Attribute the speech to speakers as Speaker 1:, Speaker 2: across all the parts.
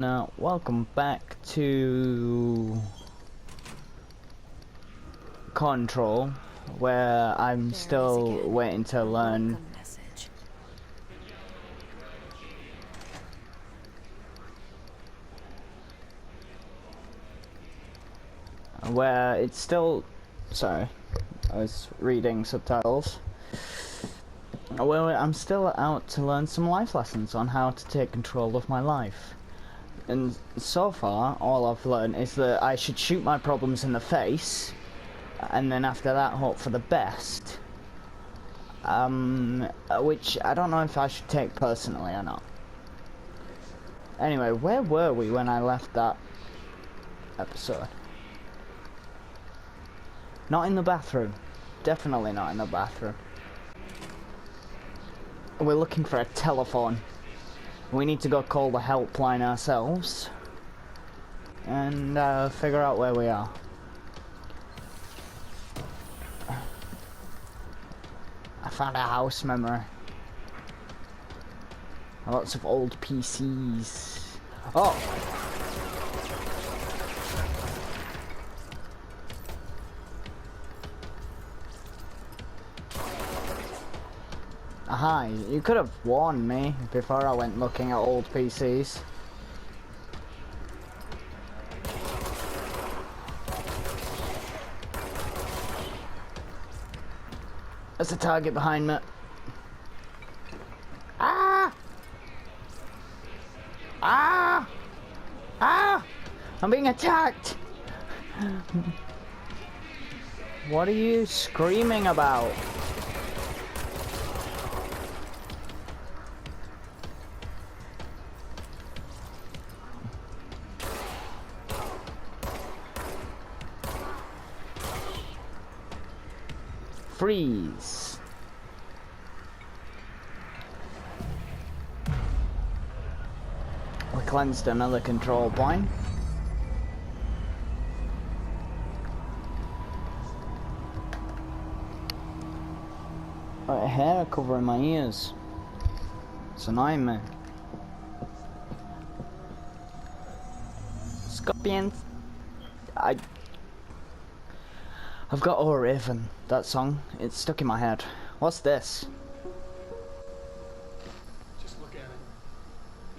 Speaker 1: Now, welcome back to Control, where I'm still waiting to learn where it's still, sorry, I was reading subtitles, where I'm still out to learn some life lessons on how to take control of my life. And so far, all I've learned is that I should shoot my problems in the face, and then after that hope for the best. Which I don't know if I should take personally or not. Anyway, where were we when I left that episode? Not in the bathroom. Definitely not in the bathroom. We're looking for a telephone. We need to go call the helpline ourselves and figure out where we are. I found a house memory. Lots of old PCs. Oh! Hi, you could have warned me before I went looking at old PCs. There's a target behind me. Ah! Ah! Ah! I'm being attacked! What are you screaming about? Freeze. We cleansed another control point. Got hair covering my ears. It's annoying me. Scorpions. I've got Oh Raven, that song. It's stuck in my head. What's this?
Speaker 2: Just look at it.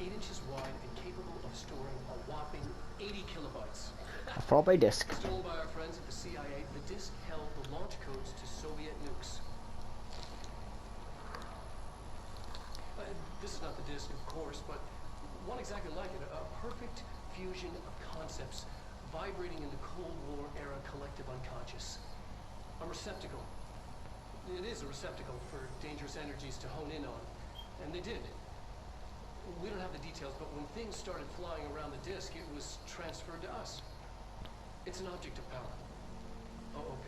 Speaker 2: 8 inches wide and capable of storing a whopping 80 kilobytes.
Speaker 1: A floppy disk.
Speaker 2: Stolen by our friends at the CIA, the disk held the launch codes to Soviet nukes. This is not the disk, of course, but one exactly like it. A perfect fusion of concepts vibrating in the Cold War era collective unconscious. A receptacle. It is a receptacle for dangerous energies to hone in on. And they did. We don't have the details, but when things started flying around the disk, it was transferred to us. It's an object of power. OOP.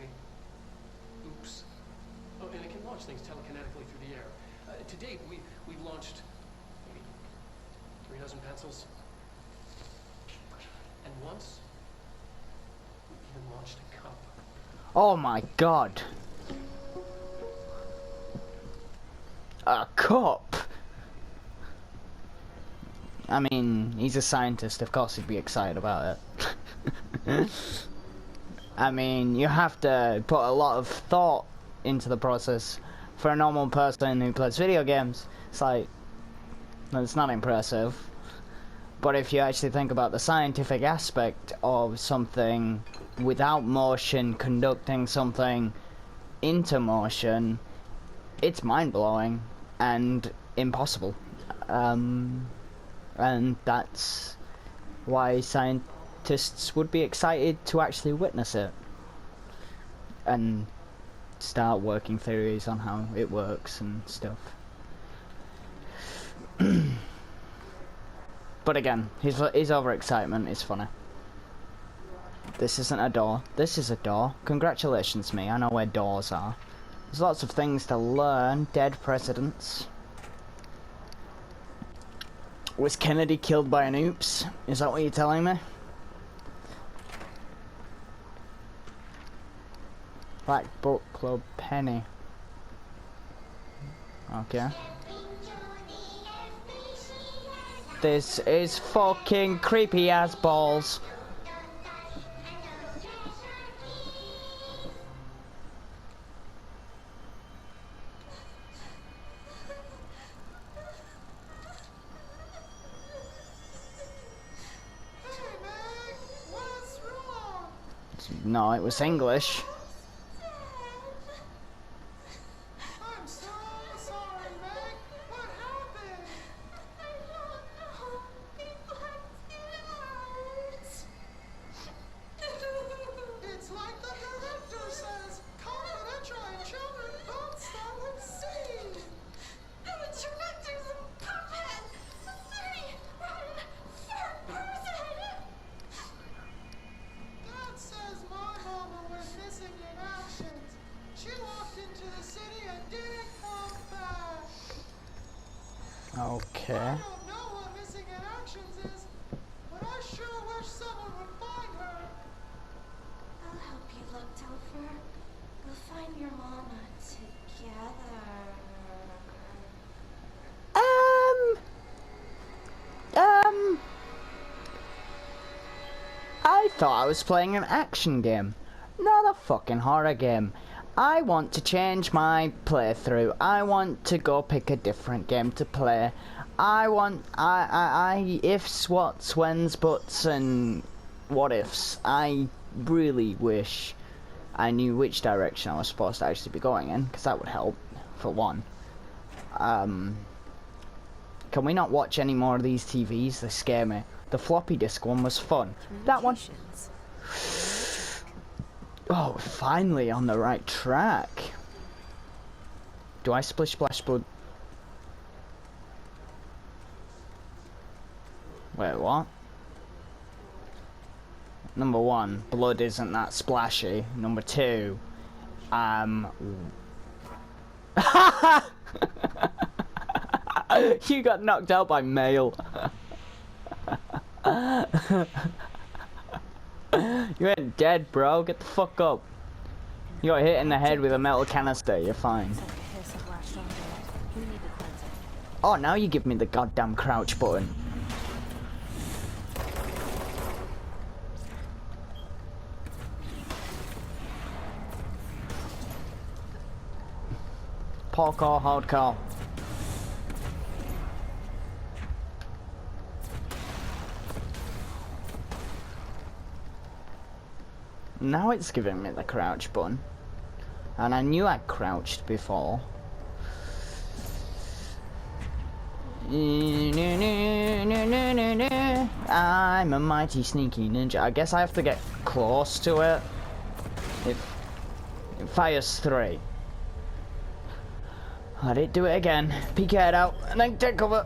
Speaker 2: Oops. Oh, and it can launch things telekinetically through the air. To date, we've launched maybe 3 dozen pencils. And once, we even launched a cup.
Speaker 1: Oh my god. A cup? I mean, he's a scientist, of course he'd be excited about it. I mean, you have to put a lot of thought into the process. For a normal person who plays video games, it's like, it's not impressive. But if you actually think about the scientific aspect of something without motion, conducting something into motion, it's mind-blowing and impossible. And that's why scientists would be excited to actually witness it and start working theories on how it works and stuff. But again, his overexcitement is funny. This isn't a door. This is a door. Congratulations, me. I know where doors are. There's lots of things to learn. Dead presidents. Was Kennedy killed by an oops? Is that what you're telling me? Black Book Club Penny. Okay. This is fucking creepy as balls. No, it was English.
Speaker 3: I'm so sorry, Meg. What happened? I don't know. People have scared. It's like the director says. Confidential and children both start with C. The director's a puppet. A three-run third person. Dad says my mama went missing in actions. She walked into the city and didn't come back.
Speaker 1: Okay.
Speaker 3: I don't know what missing in actions is, but I sure wish someone would find her.
Speaker 4: I'll help you look, Topher. We'll find your mama together.
Speaker 1: I thought I was playing an action game, not a fucking horror game. I want to change my playthrough. I want to go pick a different game to play. I want, ifs, whats, whens, buts, and what ifs. I really wish I knew which direction I was supposed to actually be going in, because that would help, for one. Can we not watch any more of these TVs? They scare me. The floppy disk one was fun. That one... Oh, finally on the right track. Do I splish splash blood? Wait, what? Number one, blood isn't that splashy. Number two, you got knocked out by mail. You ain't dead, bro. Get the fuck up. You got hit in the head with a metal canister. You're fine. Oh, now you give me the goddamn crouch button. Parkour, hardcore. Now it's giving me the crouch button. And I knew I crouched before. I'm a mighty sneaky ninja. I guess I have to get close to it. It fires 3. Let it do it again. Peek your head out and then take cover.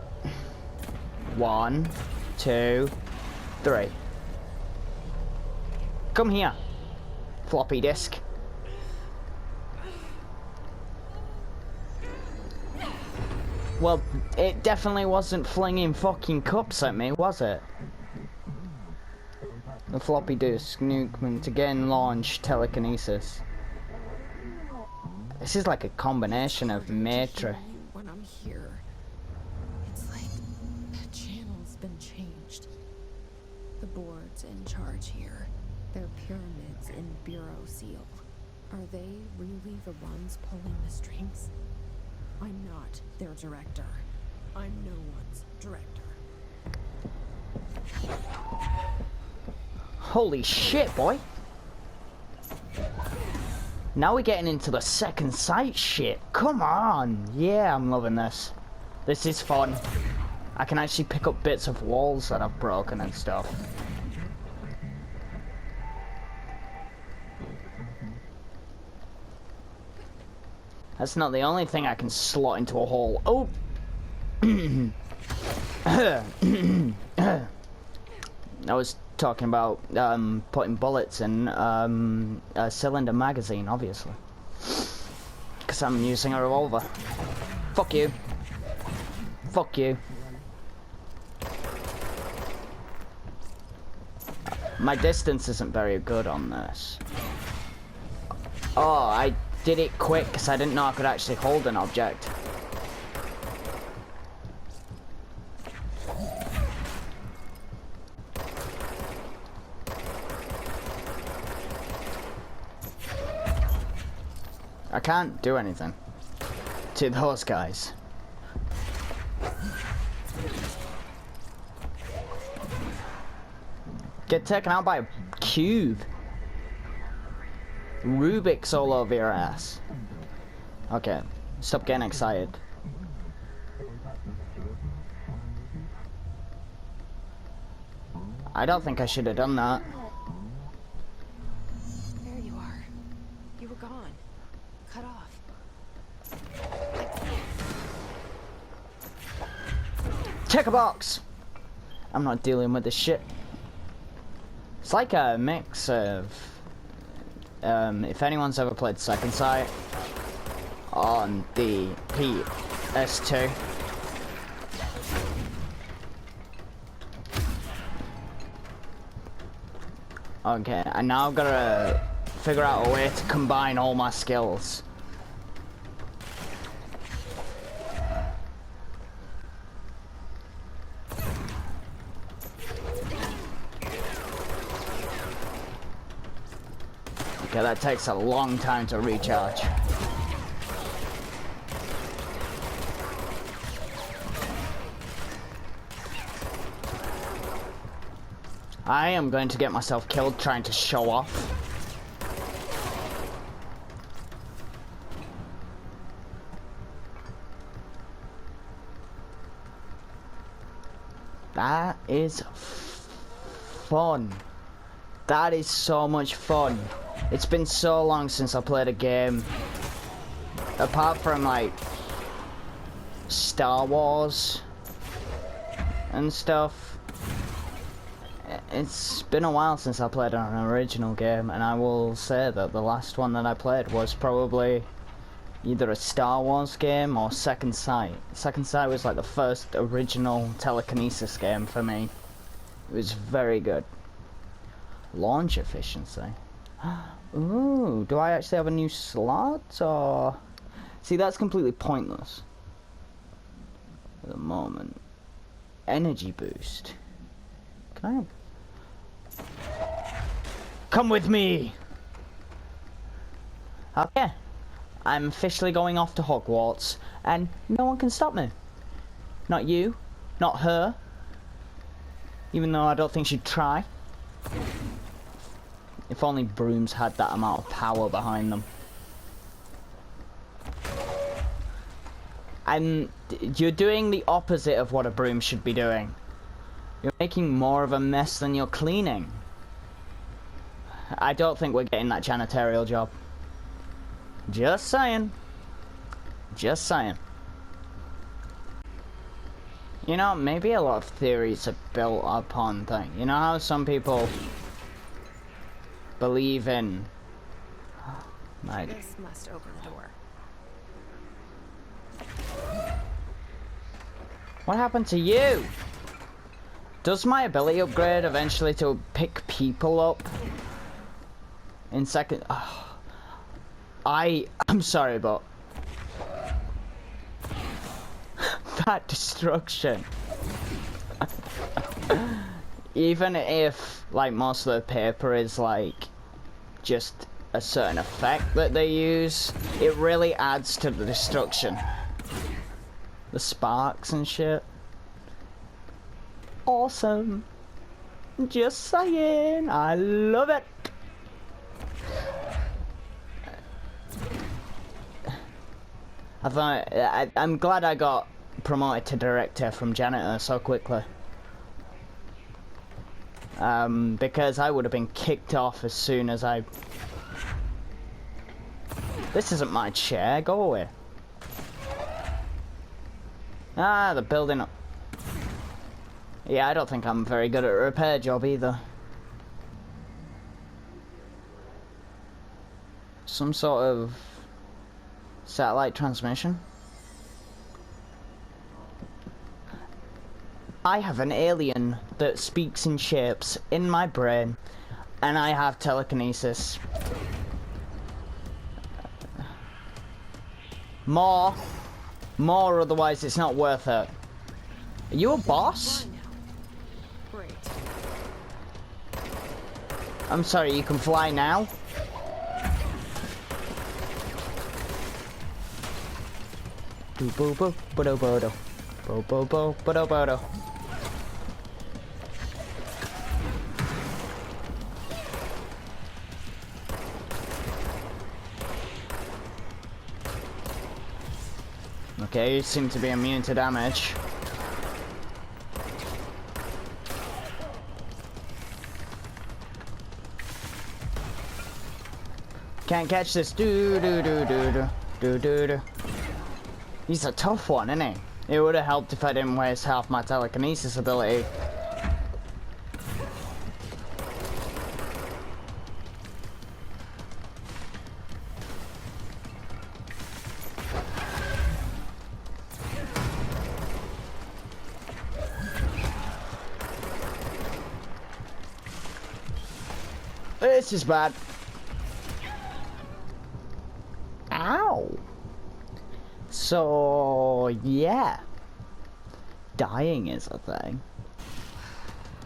Speaker 1: 1, 2, 3. Come here. Floppy disk. Well, it definitely wasn't flinging fucking cups at me, was it? The floppy disk nuke to again launch telekinesis. This is like a combination of Matrix.
Speaker 5: When I'm here, it's like the channel's been changed. The board's in charge here. They're pyramids in Bureau Seal. Are they really the ones pulling the strings? I'm not their director. I'm no one's director.
Speaker 1: Holy shit, boy. Now we're getting into the second sight shit. Come on. Yeah, I'm loving this. This is fun. I can actually pick up bits of walls that I've broken and stuff. That's not the only thing I can slot into a hole. Oh! I was talking about putting bullets in a cylinder magazine, obviously. Because I'm using a revolver. Fuck you. Fuck you. My distance isn't very good on this. Oh, I did it quick because I didn't know I could actually hold an object. I can't do anything to those guys. Get taken out by a cube. Rubik's all over your ass. Okay, stop getting excited. I don't think I should have done that.
Speaker 5: There you are. You were gone. Cut off.
Speaker 1: Check a box! I'm not dealing with this shit. It's like a mix of... if anyone's ever played Second Sight on the PS2. Okay, and now I've got to figure out a way to combine all my skills. Okay, that takes a long time to recharge. I am going to get myself killed trying to show off. That is fun. That is so much fun. It's been so long since I played a game. Apart from like Star Wars and stuff. It's been a while since I played an original game, and I will say that the last one that I played was probably either a Star Wars game or Second Sight. Second Sight was like the first original telekinesis game for me. It was very good. Launch efficiency. Ooh, do I actually have a new slot, or... See, that's completely pointless at the moment. Energy boost. Can I... Come with me! Okay. I'm officially going off to Hogwarts, and no one can stop me. Not you, not her. Even though I don't think she'd try. If only brooms had that amount of power behind them. And you're doing the opposite of what a broom should be doing. You're making more of a mess than you're cleaning. I don't think we're getting that janitorial job. Just saying. Just saying. You know, maybe a lot of theories are built upon things. You know how some people believe in... Like...
Speaker 5: This must open the door.
Speaker 1: What happened to you? Does my ability upgrade eventually to pick people up? In second... I'm sorry, but... that destruction. Even if, like, most of the paper is, like, just a certain effect that they use, it really adds to the destruction. The sparks and shit. Awesome. Just saying, I love it. I'm glad I got promoted to director from janitor so quickly. Because I would have been kicked off as soon as I... This isn't my chair, go away. Ah, the building up. Yeah, I don't think I'm very good at a repair job either. Some sort of satellite transmission. I have an alien that speaks in shapes in my brain, and I have telekinesis. More, otherwise it's not worth it. Are you a boss?
Speaker 5: Great.
Speaker 1: I'm sorry, you can fly now? Boo boo boo bodo bodo. Bo bo bo bodo bodo. Okay, you seem to be immune to damage. Can't catch this. Do do do do do do do do. He's a tough one, isn't he? It would have helped if I didn't waste half my telekinesis ability. This is bad. Ow. So, yeah. Dying is a thing.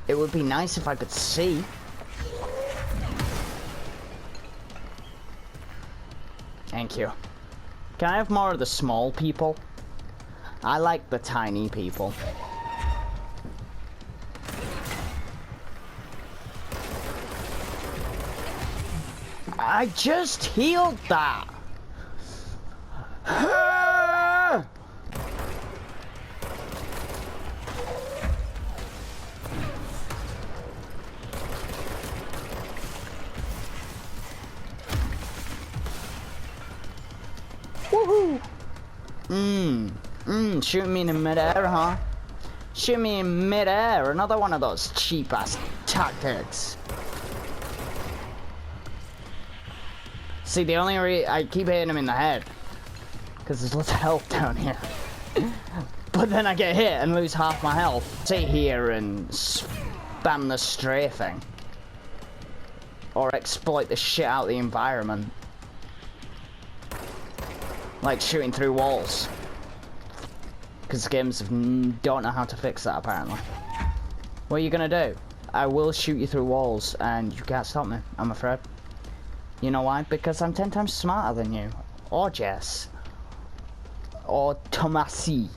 Speaker 1: It would be nice if I could see. Thank you. Can I have more of the small people? I like the tiny people. I just healed that. Woohoo! Shoot me in midair, huh? Shoot me in midair. Another one of those cheap ass tactics. See, the only I keep hitting him in the head because there's lots of health down here. But then I get hit and lose half my health. Sit here and spam the strafing. Or exploit the shit out of the environment. Like shooting through walls. Because games don't know how to fix that, apparently. What are you gonna do? I will shoot you through walls and you can't stop me, I'm afraid. You know why? Because I'm 10 times smarter than you. Or Jess. Or Tomasi.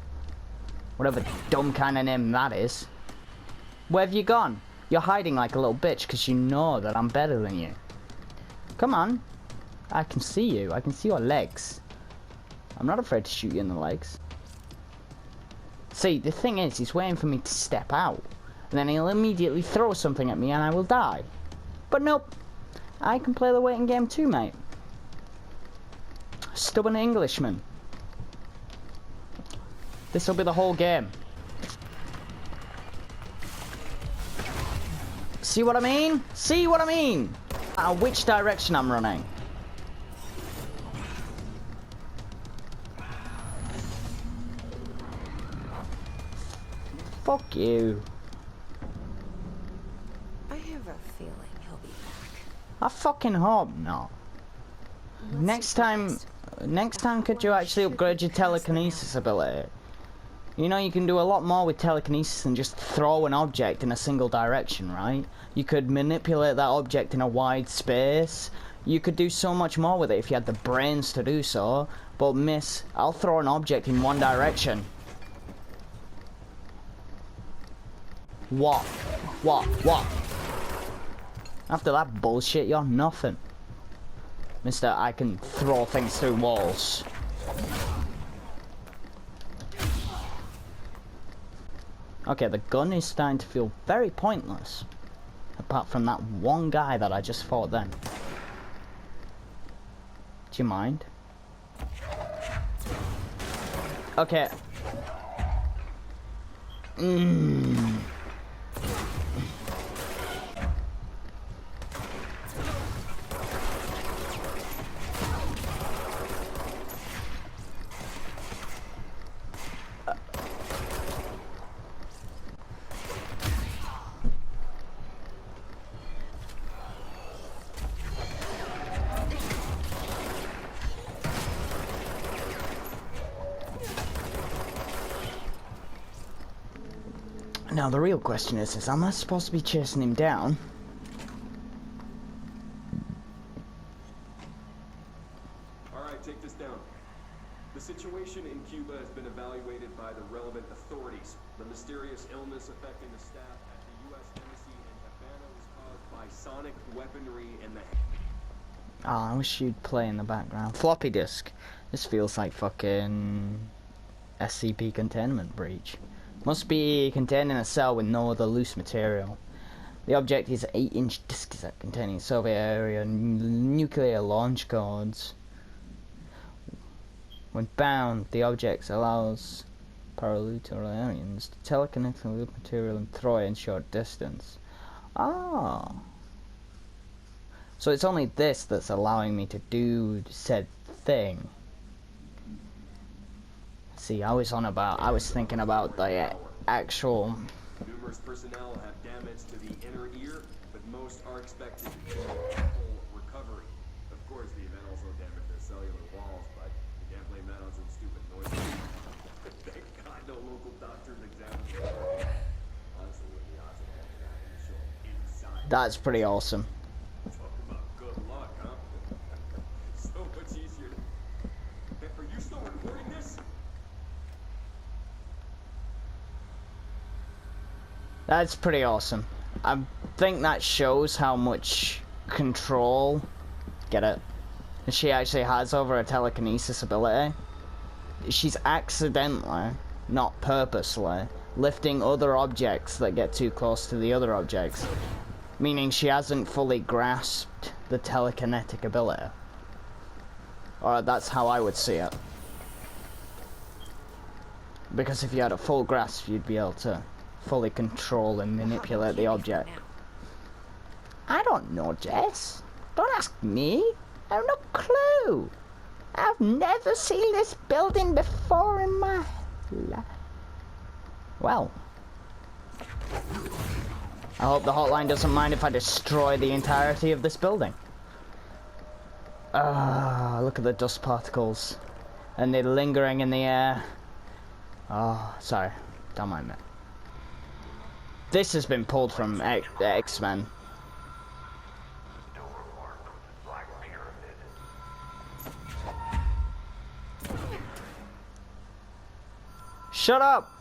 Speaker 1: Whatever dumb kind of name that is. Where have you gone? You're hiding like a little bitch because you know that I'm better than you. Come on. I can see you. I can see your legs. I'm not afraid to shoot you in the legs. See, the thing is, he's waiting for me to step out. And then he'll immediately throw something at me and I will die. But nope. I can play the waiting game too, mate. Stubborn Englishman. This'll be the whole game. See what I mean? See what I mean? Which direction I'm running? Fuck you.
Speaker 5: I have a feeling he'll be back.
Speaker 1: I fucking hope not. Next time could you actually upgrade your telekinesis ability? You know, you can do a lot more with telekinesis than just throw an object in a single direction, right? You could manipulate that object in a wide space. You could do so much more with it if you had the brains to do so. But miss, I'll throw an object in one direction. What? After that bullshit, you're nothing. Mister, I can throw things through walls. Okay, the gun is starting to feel very pointless. Apart from that one guy that I just fought then. Do you mind? Okay. Now the real question is am I supposed to be chasing him down?
Speaker 6: Alright, take this down. The situation in Cuba has been evaluated by the relevant authorities. The mysterious illness affecting the staff at the U.S. Embassy in Havana was caused by sonic weaponry and the...
Speaker 1: Oh, I wish you'd play in the background. Floppy disk. This feels like fucking SCP containment breach. Must be contained in a cell with no other loose material. The object is an 8-inch disk set containing Soviet area nuclear launch codes. When bound, the object allows paralutral aliens to teleconnect with material and throw it in short distance. Ah. So it's only this that's allowing me to do said thing. See, I was thinking about the actual...
Speaker 6: Numerous personnel have damage to the inner ear, but most are expected to show full recovery. Of course, the event also damaged their cellular walls, but you can't blame that on some stupid noise. Thank God no local doctors examined it. Honestly, with the odds of that in the show inside.
Speaker 1: That's pretty awesome.
Speaker 6: Talk about good luck, huh? So much easier. Are you still recording this?
Speaker 1: That's pretty awesome. I think that shows how much control, get it, she actually has over her telekinesis ability. She's accidentally, not purposely, lifting other objects that get too close to the other objects. Meaning she hasn't fully grasped the telekinetic ability. Or that's how I would see it. Because if you had a full grasp, you'd be able to fully control and manipulate the object. I don't know, Jess. Don't ask me. I have no clue. I've never seen this building before in my life. Well, I hope the hotline doesn't mind if I destroy the entirety of this building. Ah, look at the dust particles. And they're lingering in the air. Oh, sorry. Don't mind me. This has been pulled from X-Men. Shut up!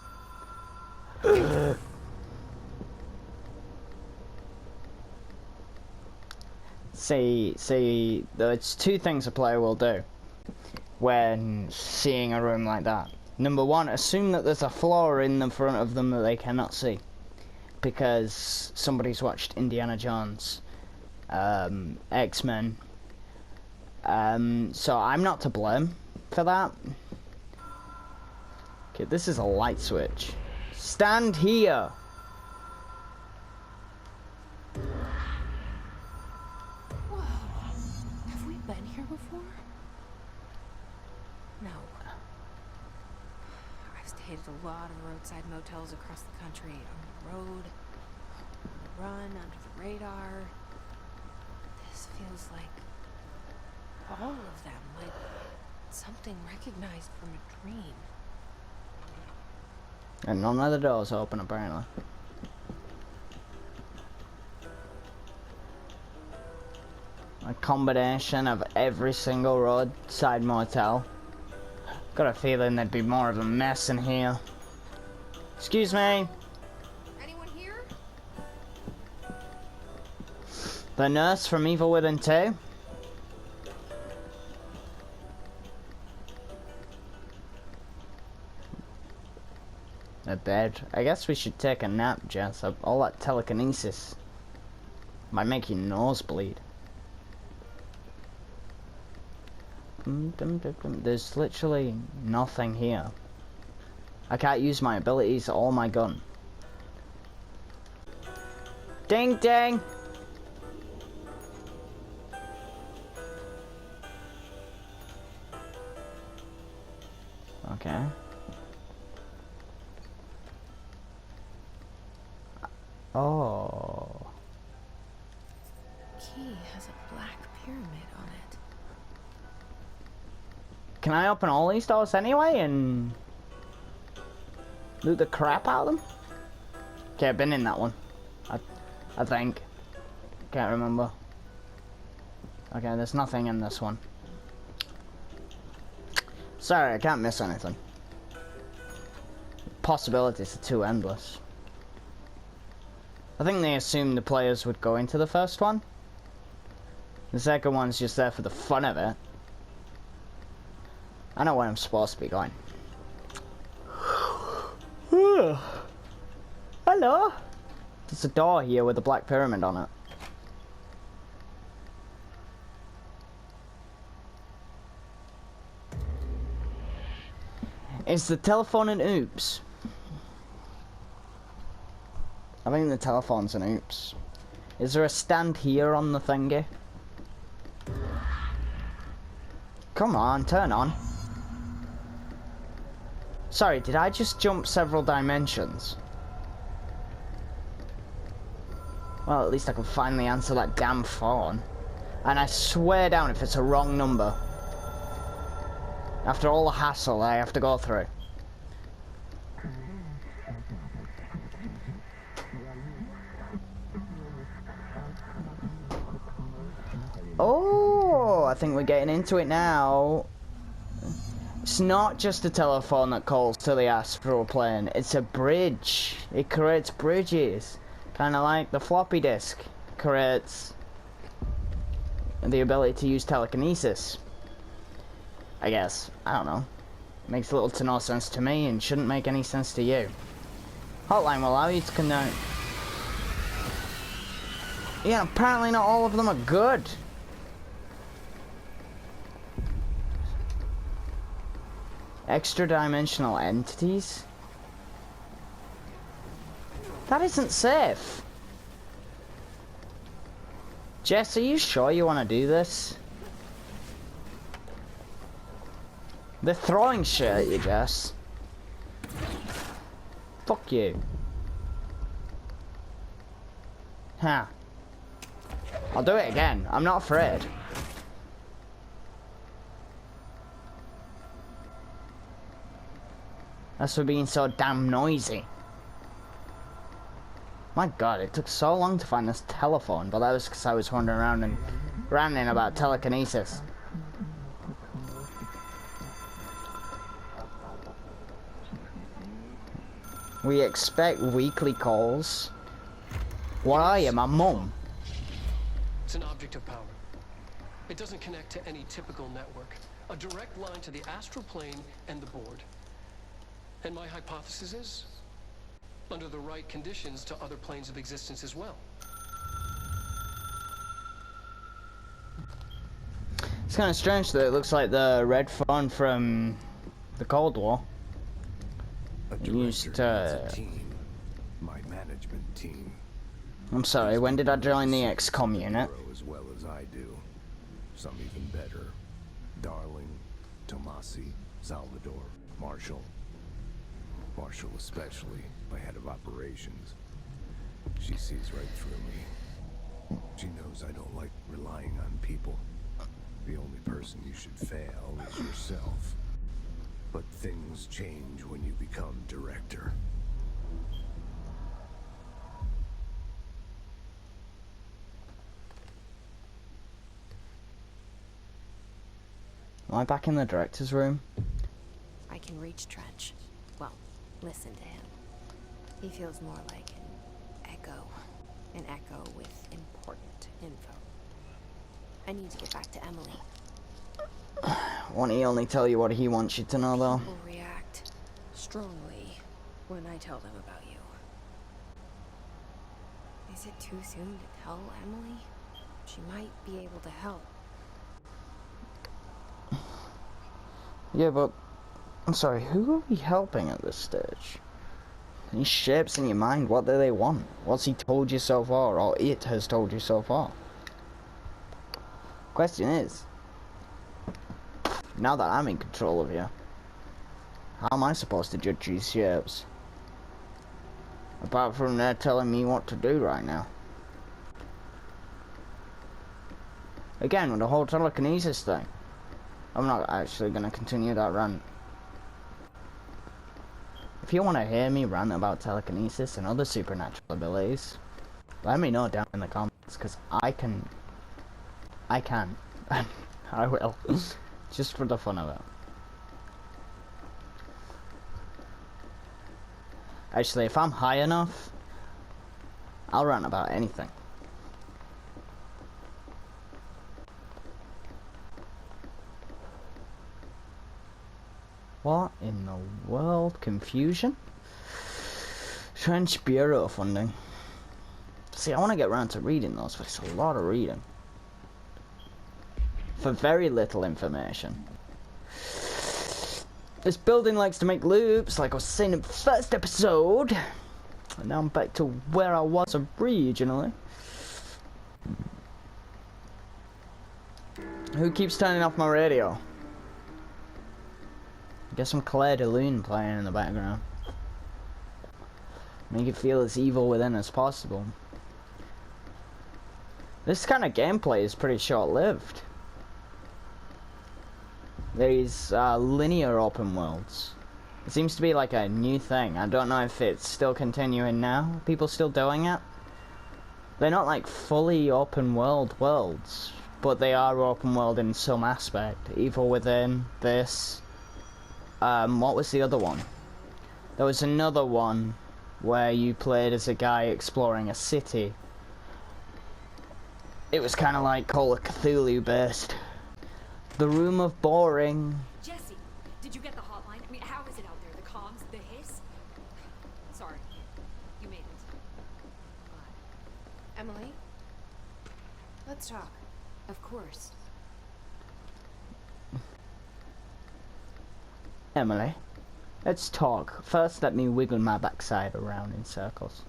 Speaker 1: See, there's two things a player will do when seeing a room like that. Number one, assume that there's a flaw in the front of them that they cannot see. Because somebody's watched Indiana Jones, X-Men. So I'm not to blame for that. Okay, this is a light switch. Stand here!
Speaker 5: Whoa. Have we been here before? No. I've stayed at a lot of roadside motels across the country. On the road, on the run, under the radar. This feels like all of them, like something recognized from a dream.
Speaker 1: And none of the doors open, apparently. A combination of every single roadside motel. Got a feeling there'd be more of a mess in here. Excuse me.
Speaker 5: Anyone here?
Speaker 1: The nurse from Evil Within 2? A bed. I guess we should take a nap, Jess. All that telekinesis might make your nose bleed. There's literally nothing here. I can't use my abilities or my gun. Ding ding! Okay. Oh.
Speaker 5: Key has a black pyramid on it.
Speaker 1: Can I open all these doors anyway and loot the crap out of them? Okay, I've been in that one. I think. Can't remember. Okay, there's nothing in this one. Sorry, I can't miss anything. Possibilities are too endless. I think they assumed the players would go into the first one. The second one's just there for the fun of it. I know where I'm supposed to be going. Hello? There's a door here with a black pyramid on it. Is the telephone an oops? I think the telephone's an oops. Is there a stand here on the thingy? Come on, turn on. Sorry, did I just jump several dimensions? Well, at least I can finally answer that damn phone. And I swear down if it's a wrong number. After all the hassle I have to go through. Oh, I think we're getting into it now. It's not just a telephone that calls to the astral plane, it's a bridge. It creates bridges. Kind of like the floppy disk creates the ability to use telekinesis. I guess. I don't know. Makes little to no sense to me and shouldn't make any sense to you. Hotline will allow you to connect. Yeah, apparently not all of them are good. Extra dimensional entities? That isn't safe. Jess, are you sure you want to do this? They're throwing shit at you, Jess. Fuck you. Huh. I'll do it again. I'm not afraid. That's for being so damn noisy. My god, it took so long to find this telephone, but that was because I was wandering around and ranting about telekinesis. We expect weekly calls. What are you, my mum?
Speaker 2: It's an object of power. It doesn't connect to any typical network. A direct line to the astral plane and the board. And my hypothesis is, under the right conditions, to other planes of existence as well.
Speaker 1: It's kind of strange that it looks like the red phone from the Cold War. Used to...
Speaker 7: My management team.
Speaker 1: I'm sorry, when did I join the XCOM unit?
Speaker 7: As well as I do. Some even better. Darling, Tomasi, Salvador, Marshall. Marshall especially, my head of operations. She sees right through me. She knows I don't like relying on people. The only person you should fail is yourself. But things change when you become director.
Speaker 1: Am I back in the director's room?
Speaker 5: I can reach Trench. Well, listen to him. He feels more like an echo with important info. I need to get back to Emily.
Speaker 1: Won't he only tell you what he wants you to know, though?
Speaker 5: People react strongly when I tell them about you. Is it too soon to tell Emily? She might be able to help.
Speaker 1: Yeah, but... I'm sorry, who are we helping at this stage? Any shapes in your mind, what do they want? What's he told you so far, or it has told you so far? Question is... now that I'm in control of you, how am I supposed to judge these shapes? Apart from they're telling me what to do right now. Again, with the whole telekinesis thing. I'm not actually going to continue that rant. If you want to hear me rant about telekinesis and other supernatural abilities, let me know down in the comments, because I can. I will. Just for the fun of it. Actually, if I'm high enough, I'll rant about anything. What in the world? Confusion? Trench Bureau funding. See, I want to get around to reading those, but it's a lot of reading. For very little information. This building likes to make loops, like I was saying in the first episode. And now I'm back to where I was originally. Who keeps turning off my radio? Get some Claire de Lune playing in the background. Make it feel as evil within as possible. This kind of gameplay is pretty short-lived. These linear open worlds. It seems to be like a new thing. I don't know if it's still continuing now. People still doing it? They're not like fully open world worlds, but they are open world in some aspect. Evil Within, this. What was the other one? There was another one where you played as a guy exploring a city. It was kind of like Call of Cthulhu based. The Room of Boring.
Speaker 5: Jesse, did you get the hotline? I mean, how is it out there? The comms, the hiss? Sorry, you made it. Glad.
Speaker 3: Emily? Let's talk.
Speaker 5: Of course.
Speaker 1: Emily, let's talk. First, let me wiggle my backside around in circles.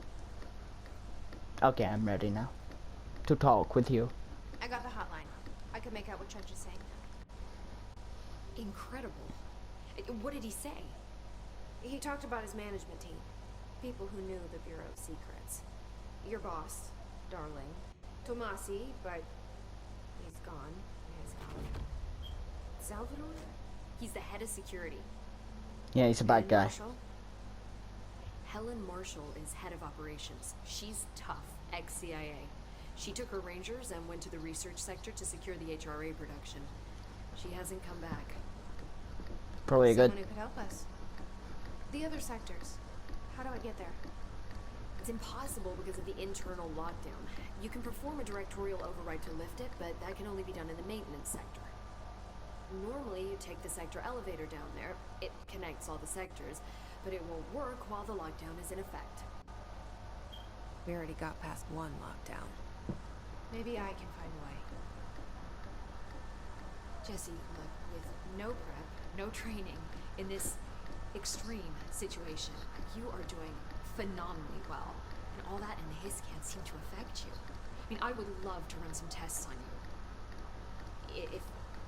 Speaker 1: Okay, I'm ready now to talk with you.
Speaker 3: I got the hotline. I could make out what Trench is saying.
Speaker 5: Incredible. What did he say?
Speaker 3: He talked about his management team. People who knew the Bureau's secrets. Your boss, Darling. Tomasi, but he's gone. He is gone. Salvador?
Speaker 5: He's the head of security.
Speaker 1: Yeah, he's a bad
Speaker 3: And
Speaker 1: guy.
Speaker 3: Marshall?
Speaker 5: Helen Marshall is head of operations. She's tough, ex-CIA. She took her rangers and went to the research sector to secure the HRA production. She hasn't come back.
Speaker 1: Probably good.
Speaker 3: Someone who could help us. The other sectors. How do I get there?
Speaker 5: It's impossible because of the internal lockdown. You can perform a directorial override to lift it, but that can only be done in the maintenance sector. Normally, you take the sector elevator down there. It connects all the sectors, but it won't work while the lockdown is in effect.
Speaker 3: We already got past one lockdown. Maybe I can find a way.
Speaker 5: Jesse, look, with no prep, no training, in this extreme situation, you are doing phenomenally well. And all that and the hiss can't seem to affect you. I mean, I would love to run some tests on you. If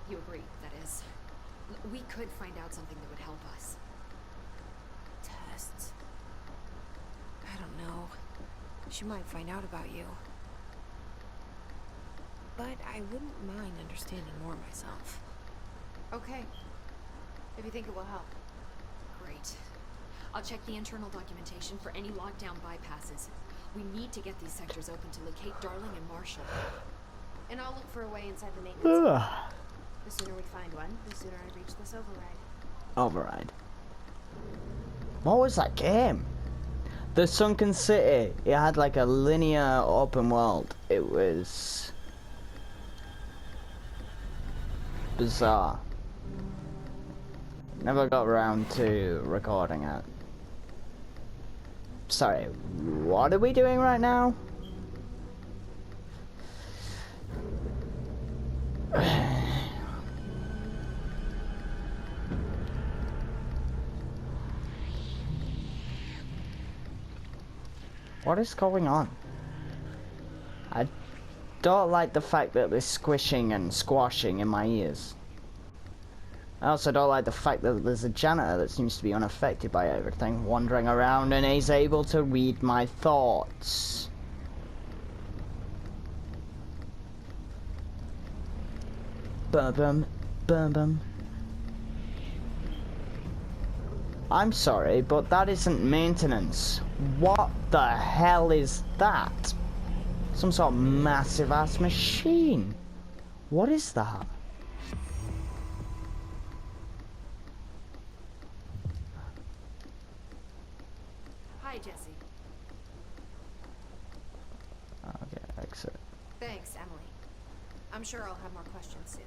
Speaker 5: you agree, that is. We could find out something that would help us.
Speaker 3: Tests. I don't know. She might find out about you. But I wouldn't mind understanding more myself. Okay. If you think it will help.
Speaker 5: Great. I'll check the internal documentation for any lockdown bypasses. We need to get these sectors open to locate Darling and Marshall.
Speaker 3: And I'll look for a way inside the maintenance. The sooner we find one, the sooner I reach this override.
Speaker 1: Override. What was that game? The Sunken City. It had like a linear open world. It was bizarre. Never got around to recording it. Sorry, what are we doing right now? What is going on? I don't like the fact that there's squishing and squashing in my ears. I also don't like the fact that there's a janitor that seems to be unaffected by everything, wandering around and is able to read my thoughts. Bum bum, bum bum. I'm sorry, but that isn't maintenance. What the hell is that? Some sort of massive ass machine. What is that?
Speaker 5: Hi, Hi, Jesse.
Speaker 1: Okay, exit.
Speaker 5: Thanks, Emily. I'm sure I'll have more questions soon.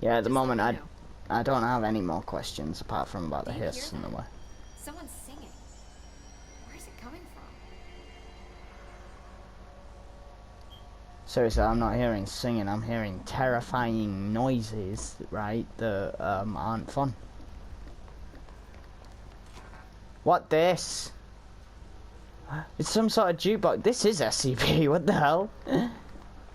Speaker 1: Yeah, at the
Speaker 5: Just let
Speaker 1: moment
Speaker 5: me
Speaker 1: I
Speaker 5: know.
Speaker 1: I don't have any more questions apart from about the
Speaker 5: Do you hear
Speaker 1: hiss and the
Speaker 5: that?
Speaker 1: way.
Speaker 5: Someone's singing. Where's it coming from?
Speaker 1: Seriously, I'm not hearing singing, I'm hearing terrifying noises, right, that aren't fun. What this? It's some sort of jukebox. This is SCP, what the hell?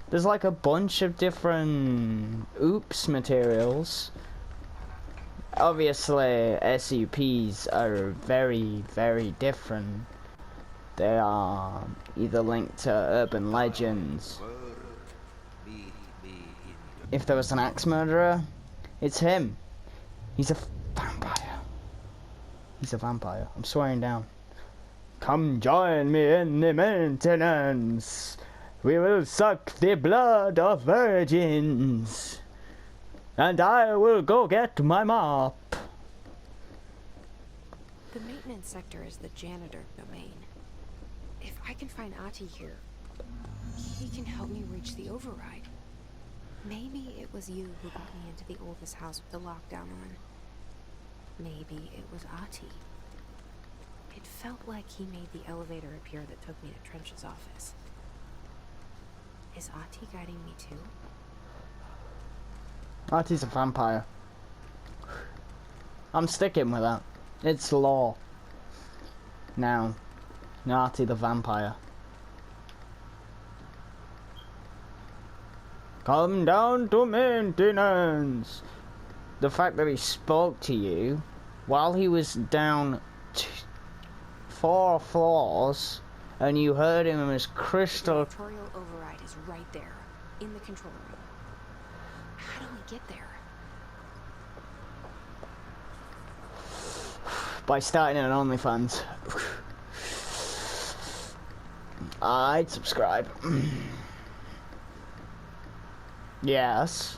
Speaker 1: There's like a bunch of different oops materials. Obviously, SCPs are very, very different. They are either linked to urban legends. If there was an axe murderer, it's him. He's a vampire. He's a vampire. I'm swearing down. Come join me in the maintenance. We will suck the blood of virgins. And I will go get my mop.
Speaker 5: The maintenance sector is the janitor domain. If I can find Ahti here, he can help me reach the override. Maybe it was you who got me into the oldest house with the lockdown on. Maybe it was Ahti. It felt like he made the elevator appear that took me to Trench's office. Is Ahti guiding me too?
Speaker 1: Artie's a vampire. I'm sticking with that. It's law. Now, Artie the vampire. Come down to maintenance. The fact that he spoke to you while he was down 4 floors and you heard him as crystal.
Speaker 5: The tutorial override is right there, in the control room. How do we get there?
Speaker 1: By starting an OnlyFans. I'd subscribe. Yes.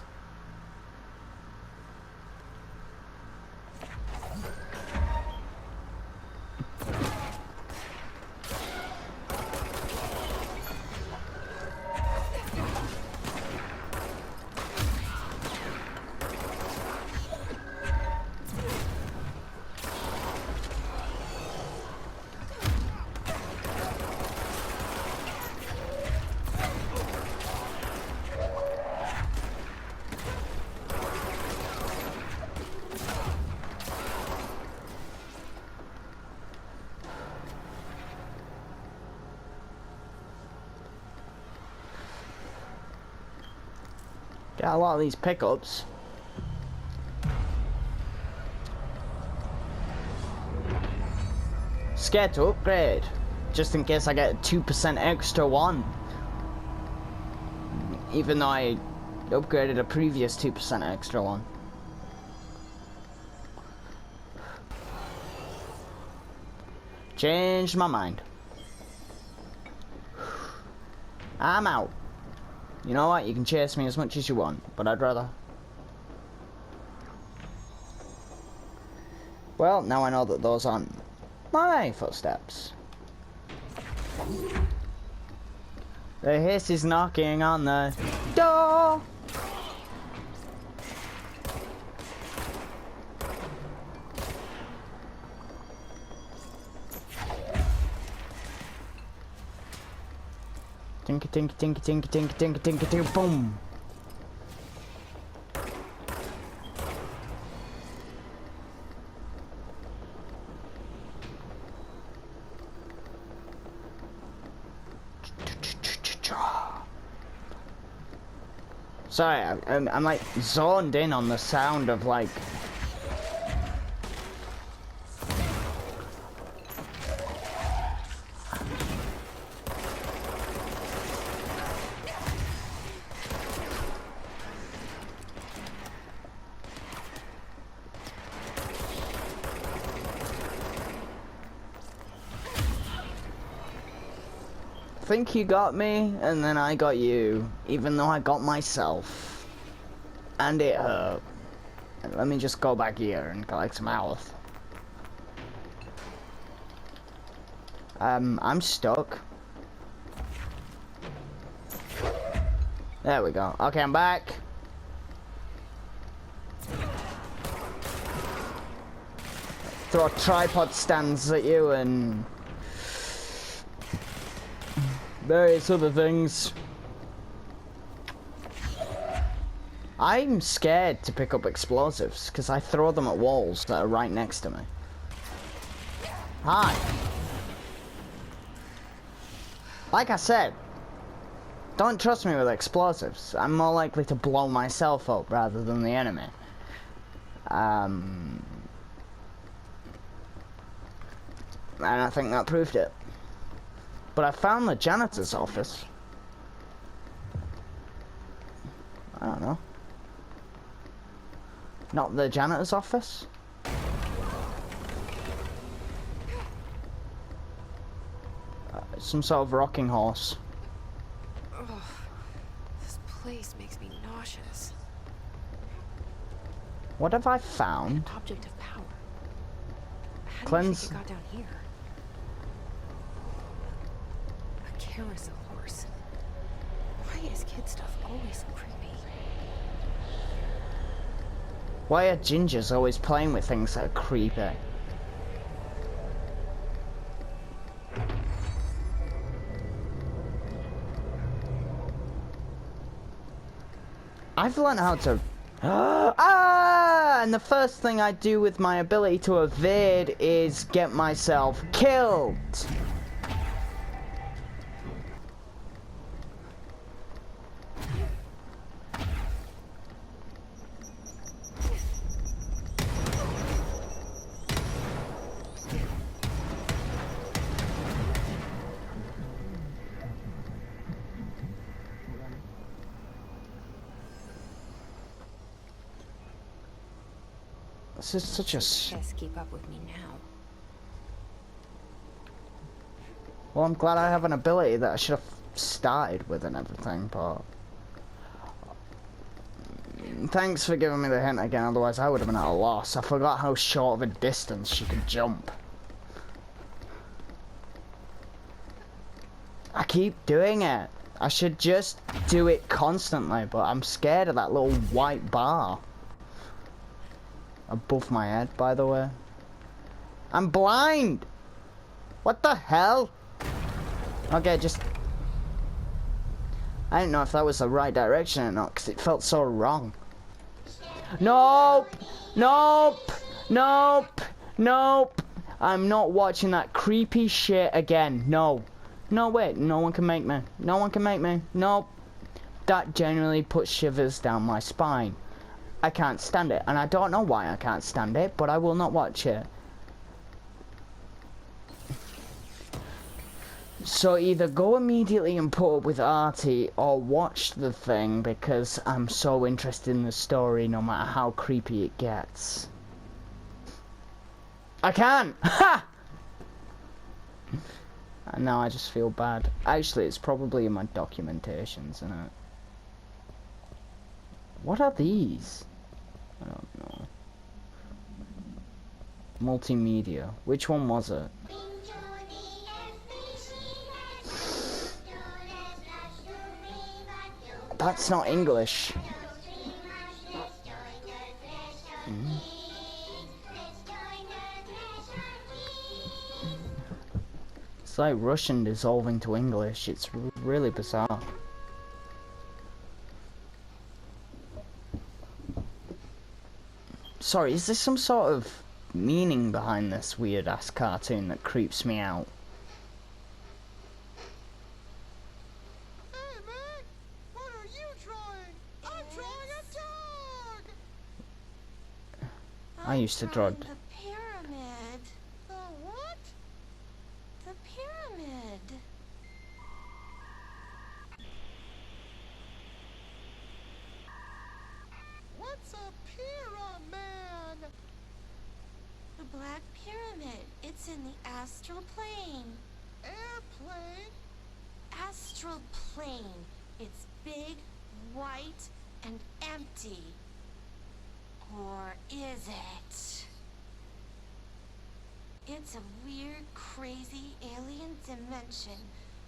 Speaker 1: Got a lot of these pickups. Scared to upgrade, just in case I get a 2% extra one. Even though I upgraded a previous 2% extra one. Changed my mind. I'm out. You know what? You can chase me as much as you want, but I'd rather. Well, now I know that those aren't my footsteps. The hiss is knocking on the door. Tinky tinky tinky tinky tinky tinky tinky tinky boom. Sorry, I'm like zoned in on the sound of like. Think you got me, and then I got you, even though I got myself. And it hurt. And let me just go back here and collect some health. I'm stuck. There we go. Okay, I'm back. Throw tripod stands at you and various other things. I'm scared to pick up explosives because I throw them at walls that are right next to me. Hi. Like I said, don't trust me with explosives. I'm more likely to blow myself up rather than the enemy. And I think that proved it. But I found the janitor's office. I don't know. Not the janitor's office? Some sort of rocking horse.
Speaker 5: Ugh, this place makes me nauseous.
Speaker 1: What have I found?
Speaker 5: Object of power. How
Speaker 1: Cleanse.
Speaker 5: do you think it got down here? A carousel horse. Why is kid stuff always so creepy?
Speaker 1: Why are gingers always playing with things that are creepy? I've learned how to... And the first thing I do with my ability to evade is get myself killed. This is such a...
Speaker 5: Best keep up with me now.
Speaker 1: Well, I'm glad I have an ability that I should have started with and everything, but... Thanks for giving me the hint again, otherwise I would have been at a loss. I forgot how short of a distance she could jump. I keep doing it. I should just do it constantly, but I'm scared of that little white bar. Above my head, by the way. I'm blind! What the hell? Okay, just... I didn't know if that was the right direction or not, because it felt so wrong. Nope! Nope! Nope! Nope! I'm not watching that creepy shit again. No. No, wait. No one can make me. No one can make me. Nope. That genuinely puts shivers down my spine. I can't stand it, and I don't know why I can't stand it, but I will not watch it. So either go immediately and put up with Artie, or watch the thing, because I'm so interested in the story no matter how creepy it gets. I can! Ha! And now I just feel bad. Actually, it's probably in my documentations, isn't it? What are these? I don't know. Multimedia. Which one was it? That's not English. It's like Russian dissolving to English. It's really bizarre. Sorry, is there some sort of meaning behind this weird ass cartoon that creeps me out?
Speaker 3: Hey, man! What are you drawing? I'm drawing a dog!
Speaker 1: I used to draw...
Speaker 4: The pyramid.
Speaker 3: The what?
Speaker 4: The pyramid.
Speaker 3: What's a pyramid?
Speaker 4: The Black Pyramid. It's in the astral plane.
Speaker 3: Airplane?
Speaker 4: Astral plane. It's big, white, and empty. Or is it? It's a weird, crazy alien dimension.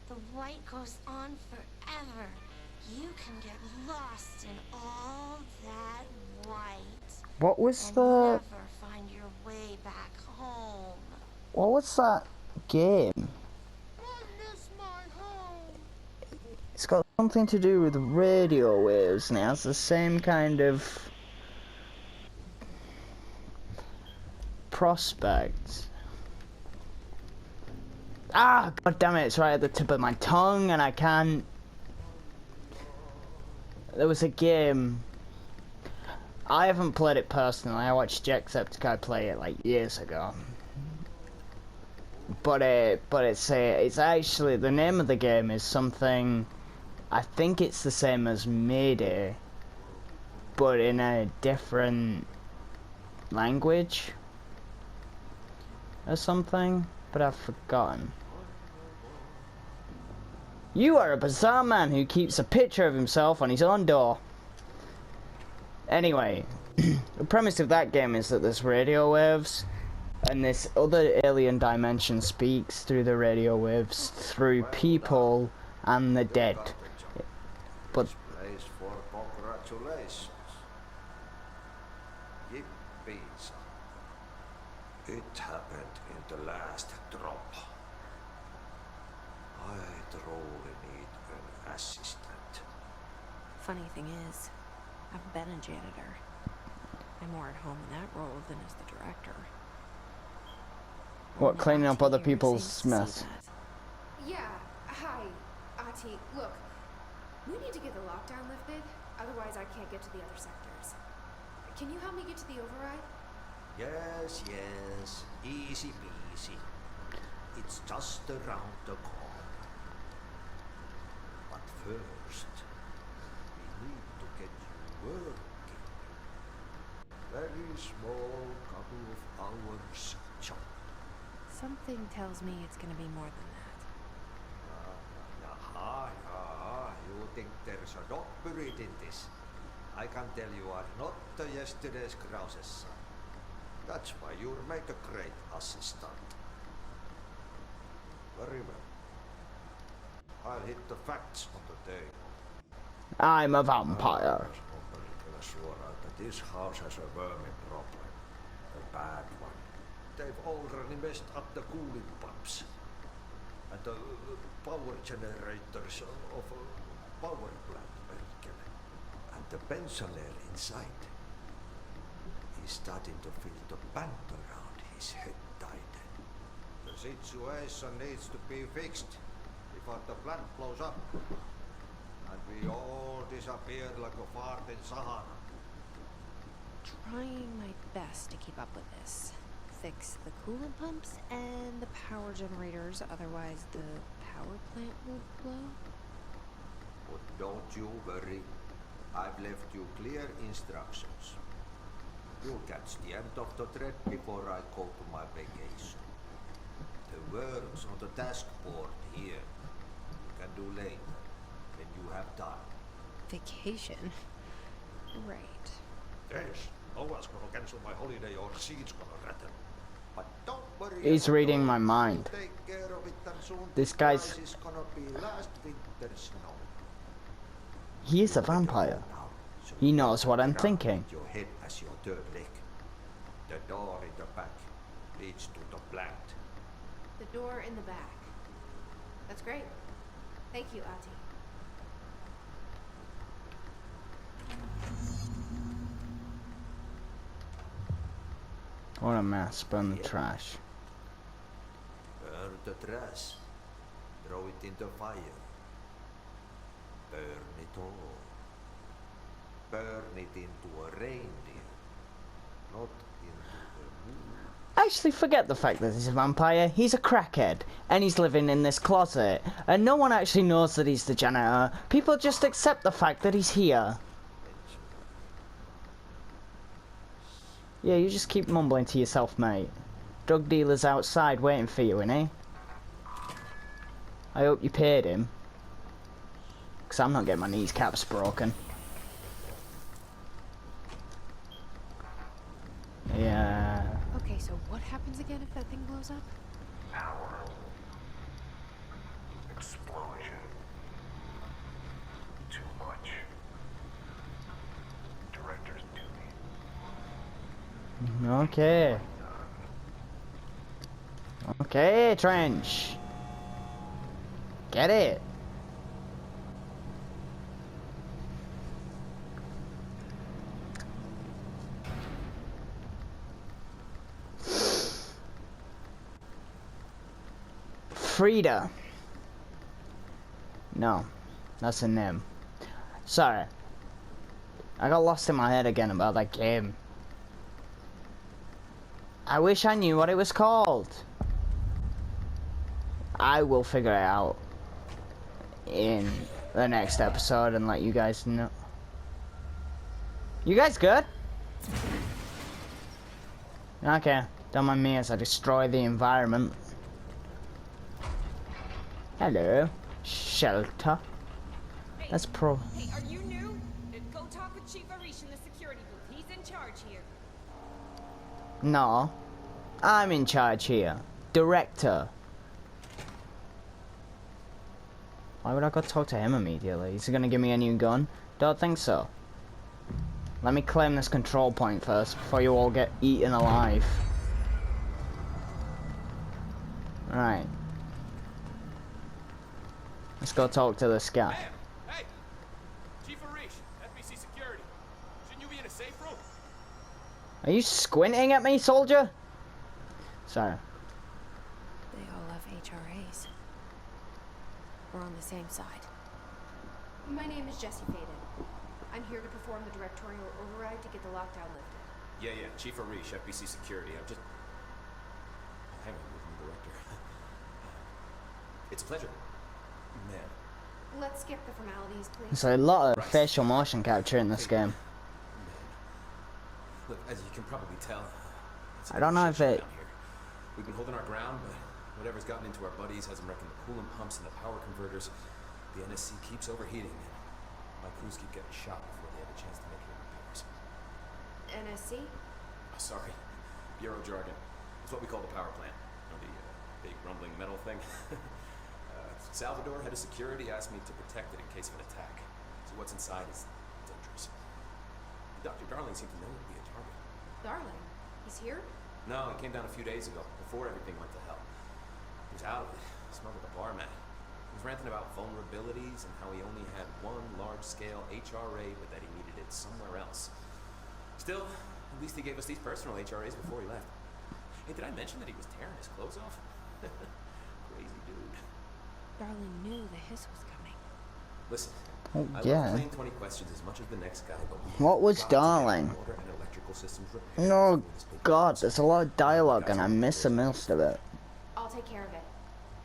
Speaker 4: The white goes on forever. You can get lost in all that white.
Speaker 1: What was
Speaker 4: And
Speaker 1: the...
Speaker 4: never find your way back home.
Speaker 1: What was that game?
Speaker 3: I miss my home.
Speaker 1: It's got something to do with radio waves, and it has the same kind of prospect. Ah, god damn it, it's right at the tip of my tongue, and I can't... There was a game... I haven't played it personally, I watched Jacksepticeye play it like years ago. But it's actually, the name of the game is something... I think it's the same as Mayday, but in a different language or something, but I've forgotten. You are a bizarre man who keeps a picture of himself on his own door. Anyway, the premise of that game is that there's radio waves, and this other alien dimension speaks through the radio waves through people and the dead. But
Speaker 8: Place for congratulations. Yippee. It happened in the last drop. I truly need an assistant.
Speaker 5: Funny thing is, I've been a janitor. I'm more at home in that role than as the director.
Speaker 1: what,
Speaker 5: Only
Speaker 1: cleaning up
Speaker 5: Ati
Speaker 1: other
Speaker 5: here
Speaker 1: people's
Speaker 5: seems to see
Speaker 1: mess?
Speaker 5: that.
Speaker 9: Yeah, hi, Ati. Look, we need to get the lockdown lifted, otherwise I can't get to the other sectors. Can you help me get to the override?
Speaker 8: Yes, easy peasy. It's just around the corner. But first, we need to get you working. Very small couple of hours job.
Speaker 5: Something tells me it's gonna be more than that.
Speaker 8: You think there's a dog buried in this? I can tell you are not yesterday's Krause's son. That's why you'll make a great assistant. Very well. I'll hit the facts on the table.
Speaker 1: I'm a vampire.
Speaker 8: This house has a vermin problem. A bad one. They've already messed up the cooling pumps. And the power generators of a power plant. And the pensioner inside. He's starting to feel the band around his head tighten. The situation needs to be fixed before the plant blows up. And we all disappear like a fart in Sahara.
Speaker 5: Trying my best to keep up with this. Fix the coolant pumps and the power generators, otherwise the power plant will blow.
Speaker 8: But don't you worry. I've left you clear instructions. You'll catch the end of the thread before I go to my vacation. The work's on the task board here. You can do later, when you have time.
Speaker 5: Vacation? Right.
Speaker 8: Yes, no one's gonna cancel my holiday or seat's gonna rattle. But don't worry.
Speaker 1: He's
Speaker 8: about
Speaker 1: reading
Speaker 8: it.
Speaker 1: my mind.
Speaker 8: We'll take care of it and soon
Speaker 1: This
Speaker 8: the
Speaker 1: guy's-
Speaker 8: price is gonna be last winter's snow.
Speaker 1: He is a vampire.
Speaker 8: Now, so
Speaker 1: He
Speaker 8: you
Speaker 1: knows what I'm
Speaker 8: walk around
Speaker 1: thinking.
Speaker 8: with your head as your third leg. The door in the back leads to the plant.
Speaker 9: The door in the back. That's great. Thank you, Ati.
Speaker 1: What a mess, burn the trash.
Speaker 8: Burn the trash. Throw it in the fire. Burn it all. Burn it into a reindeer. Not into the moon.
Speaker 1: Actually, forget the fact that he's a vampire. He's a crackhead, and he's living in this closet, and no one actually knows that he's the janitor. People just accept the fact that he's here. Yeah, you just keep mumbling to yourself, mate. Drug dealer's outside waiting for you, innit? I hope you paid him. Because I'm not getting my kneecaps broken. Yeah.
Speaker 5: Okay, so what happens again if that thing blows up?
Speaker 7: Power. Explosion. Too much. Director's duty.
Speaker 1: Okay. Okay, Trench. Get it. Frida. No, that's a name. Sorry. I got lost in my head again about that game. I wish I knew what it was called. I will figure it out in the next episode and let you guys know. You guys good? Okay, don't mind me as I destroy the environment. Hello, shelter. That's pro.
Speaker 10: Hey, are you new? Go talk with Chief Arish in the security booth. He's in charge here.
Speaker 1: No, I'm in charge here. Director. Why would I go talk to him immediately? Is he gonna give me a new gun? Don't think so. Let me claim this control point first before you all get eaten alive. Right. Let's go talk to this guy.
Speaker 11: Hey, hey! Chief Arish, FBC Security. Shouldn't you be in a safe room?
Speaker 1: Are you squinting at me, soldier? Sorry.
Speaker 5: They all have HRAs. We're on the same side.
Speaker 9: My name is Jessie Faden. I'm here to perform the directorial override to get the lockdown lifted.
Speaker 11: Yeah, Chief Arish, FBC Security. I'm just... Hang on with me, Director. It's a pleasure. Man.
Speaker 9: Let's skip the formalities, please.
Speaker 1: There's a lot of facial motion capture in this game.
Speaker 11: Look, as you can probably tell, it's
Speaker 1: I don't know if it...
Speaker 11: down here. We've been holding our ground, but whatever's gotten into our buddies has them wrecking the coolant pumps and the power converters. The NSC keeps overheating, and my crews keep getting shot before they have a chance to make any repairs.
Speaker 9: NSC?
Speaker 11: Oh, sorry. Bureau jargon. It's what we call the power plant. You know, the big rumbling metal thing. Salvador, head of security, asked me to protect it in case of an attack. So what's inside is dangerous. Dr. Darling seemed to know it would be a target.
Speaker 9: Darling? He's here?
Speaker 11: No, he came down a few days ago, before everything went to hell. He was out of it, smelled like a barman. He was ranting about vulnerabilities and how he only had one large-scale HRA, but that he needed it somewhere else. Still, at least he gave us these personal HRAs before he left. Hey, did I mention that he was tearing his clothes off? Crazy dude.
Speaker 5: Darling knew the hiss was coming.
Speaker 11: Listen,
Speaker 1: Oh,
Speaker 11: I
Speaker 1: yeah.
Speaker 11: love playing 20 questions as much as the next guy, but
Speaker 1: What was Darling? Oh god, there's a lot of dialogue and I miss most of it.
Speaker 9: I'll take care of it.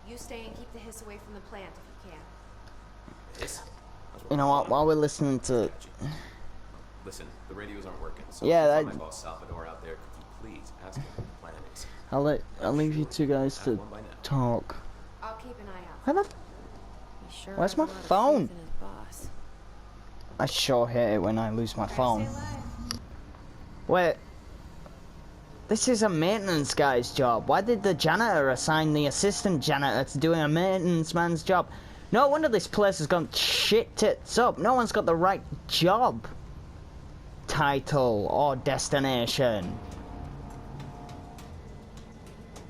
Speaker 9: You stay and keep the hiss away from the plant if you can.
Speaker 1: You know what, while we're listening to...
Speaker 11: Listen, the radios aren't working, so
Speaker 1: Yeah,
Speaker 11: if you find
Speaker 1: that-
Speaker 11: my boss Salvador out there, could you please ask him what the plan is?
Speaker 1: I'll leave you two guys to talk.
Speaker 9: I'll keep an eye out.
Speaker 1: Where the...
Speaker 5: He sure
Speaker 1: Where's
Speaker 5: has
Speaker 1: my
Speaker 5: a lot of
Speaker 1: phone?
Speaker 5: faith in his boss.
Speaker 1: I sure hate it when I lose my
Speaker 9: Stay
Speaker 1: phone.
Speaker 9: alive.
Speaker 1: Wait. This is a maintenance guy's job. Why did the janitor assign the assistant janitor to doing a maintenance man's job? No wonder this place has gone shit tits up. No one's got the right job title or destination.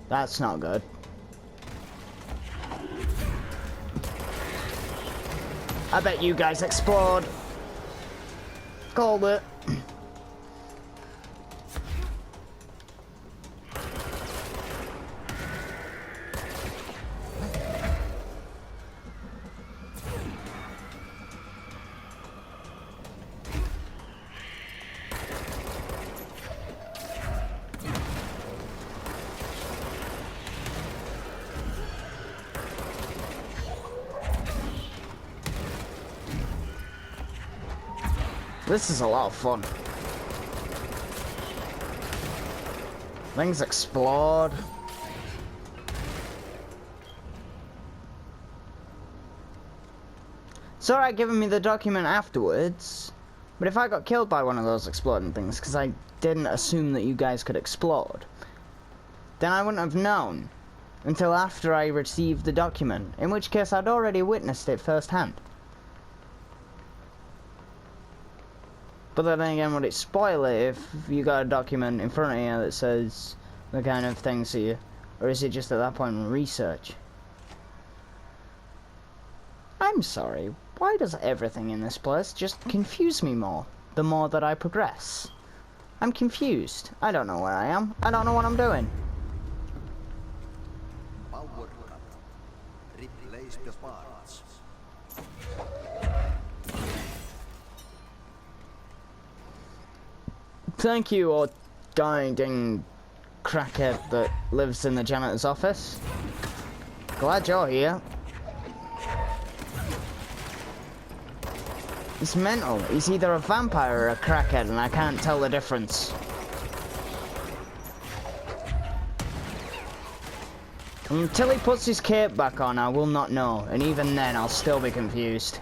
Speaker 1: That's not good. I bet you guys explode. Called it. This is a lot of fun. Things explode. It's alright giving me the document afterwards, but if I got killed by one of those exploding things, because I didn't assume that you guys could explode, then I wouldn't have known until after I received the document, in which case I'd already witnessed it firsthand. But then again, would it spoil it if you got a document in front of you that says the kind of things to you? Or is it just at that point research? I'm sorry, why does everything in this place just confuse me more, the more that I progress? I'm confused. I don't know where I am. I don't know what I'm doing.
Speaker 8: Power cut. Replace the parts.
Speaker 1: Thank you, or dying crackhead that lives in the janitor's office. Glad you're here. He's mental. He's either a vampire or a crackhead, and I can't tell the difference. Until he puts his cape back on, I will not know, and even then, I'll still be confused.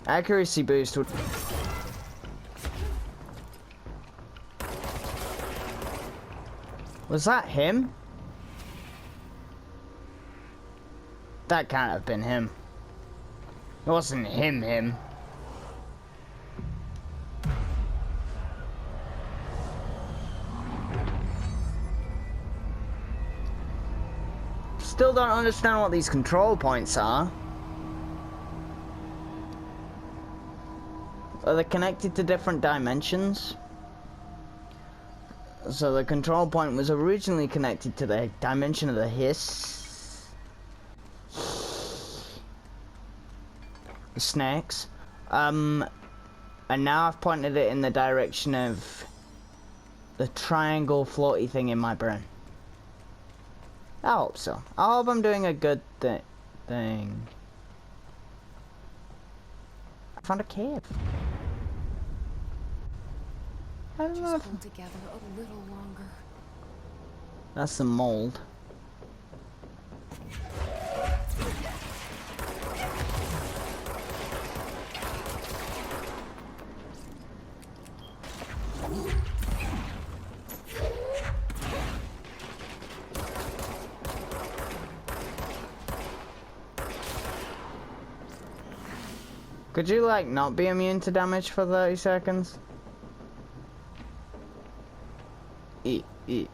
Speaker 1: Accuracy boost would... Was that him? That can't have been him. It wasn't him. Still don't understand what these control points are. Are they connected to different dimensions? So the control point was originally connected to the dimension of the hiss. The snakes. And now I've pointed it in the direction of the triangle floaty thing in my brain. I hope so. I hope I'm doing a good thing. I found a cave. I don't know.
Speaker 5: Just hold together a little longer.
Speaker 1: That's the mold. Could you, like, not be immune to damage for 30 seconds? Eat.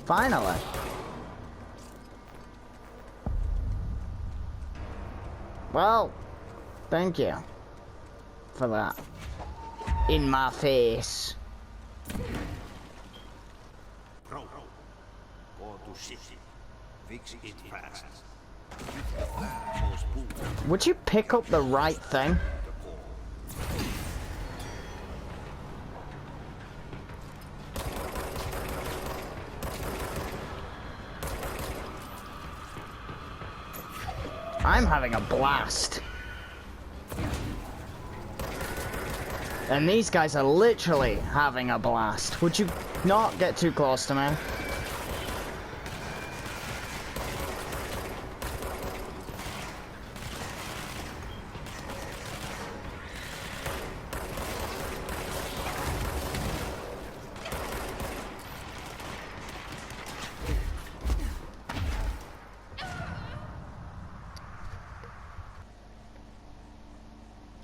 Speaker 1: Finally. Well, thank you for that. In my face.
Speaker 8: Go to city. Fix it fast.
Speaker 1: Would you pick up the right thing? I'm having a blast. And these guys are literally having a blast. Would you not get too close to me?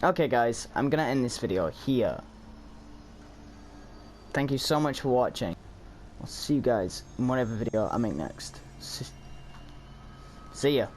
Speaker 1: Okay guys, I'm gonna end this video here. Thank you so much for watching. I'll see you guys in whatever video I make next. See ya.